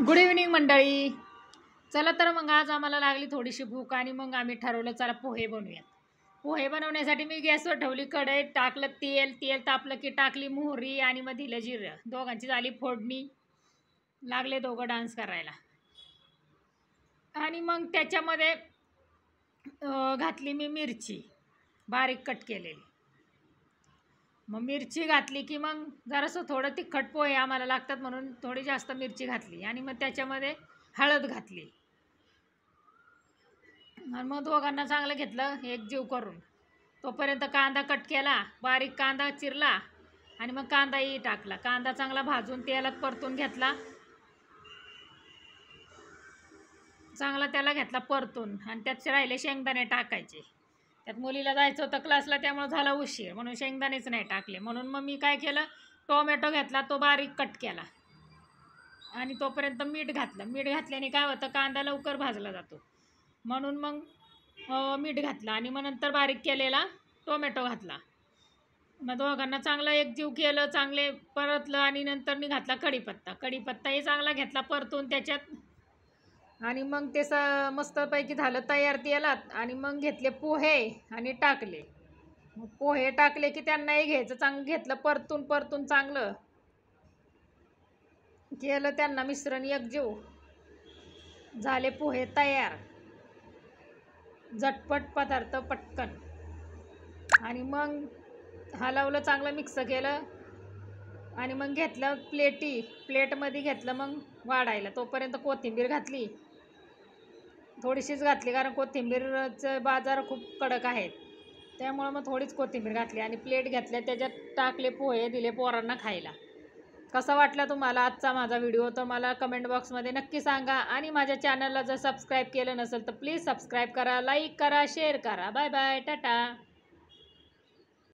Good evening मंडळी. चला तर मग आज आम्हाला लागली थोडीशी भूक आणि मग आम्ही ठरवलं चला पोहे बनवूयात. पोहे बनवण्यासाठी मी गॅसवर ठेवली कढई, टाकलं तेल. तेल तापलं की टाकली मोहरी आणि मग दिलं जिरं. दोघांची झाली फोडणी. लागले दोघं डान्स करायला. आणि मग त्याच्यामध्ये घातली मी मिरची बारीक कट केलेली. मग मिरची घातली की मग जरासं थोडं तिखट पोहे आम्हाला लागतात म्हणून थोडी जास्त मिरची घातली. आणि मग त्याच्यामध्ये हळद घातली. आणि मग दोघांना चांगलं घेतलं एकजीव करून. तोपर्यंत कांदा कट केला, बारीक कांदा चिरला आणि मग कांदाही टाकला. कांदा चांगला भाजून तेलात परतून घेतला. चांगला त्याला घेतला परतून आणि त्यात राहिले शेंगदाणे टाकायचे. त्यात मुलीला जायचं होतं क्लासला, त्यामुळे झाला उशीर म्हणून शेंगदाणेच नाही टाकले. म्हणून मग मी काय केलं, टोमॅटो घेतला, तो बारीक कट केला आणि तोपर्यंत मीठ घातलं. मीठ घातल्याने काय होतं, कांदा लवकर भाजला जातो म्हणून मग मीठ घातलं. आणि मग नंतर बारीक केलेला टोमॅटो घातला. मग दोघांना चांगलं एकजीव केलं, चांगले परतलं आणि नंतर मी घातला कढीपत्ता. कढीपत्ताही चांगला घेतला परतून त्याच्यात. आणि मग ते मस्तपैकी झालं तयार तेलात. आणि मग घेतले पोहे आणि टाकले. मग पोहे टाकले की त्यांनाही घ्यायचं, चांगलं घेतलं परतून परतून चांगलं केलं, त्यांना मिश्रण एकजीव. झाले पोहे तयार, झटपट पदार्थ पटकन. आणि मग हलवलं, चांगलं मिक्स केलं आणि मग घेतलं प्लेटमध्ये घेतलं मग वाढायला. तोपर्यंत कोथिंबीर घातली, थोडीशीच घातली कारण कोथिंबीरचं बाजार खूप कडक आहेत, त्यामुळं मग थोडीच कोथिंबीर घातली. आणि प्लेट घेतल्या, त्याच्यात टाकले पोहे, दिले पोरांना खायला. कसा वाटला तुम्हाला आजचा माझा व्हिडिओ तर मला कमेंट बॉक्समध्ये नक्की सांगा. आणि माझ्या चॅनलला जर सबस्क्राईब केलं नसेल तर प्लीज सबस्क्राईब करा, लाईक करा, शेअर करा. Bye bye, Tata.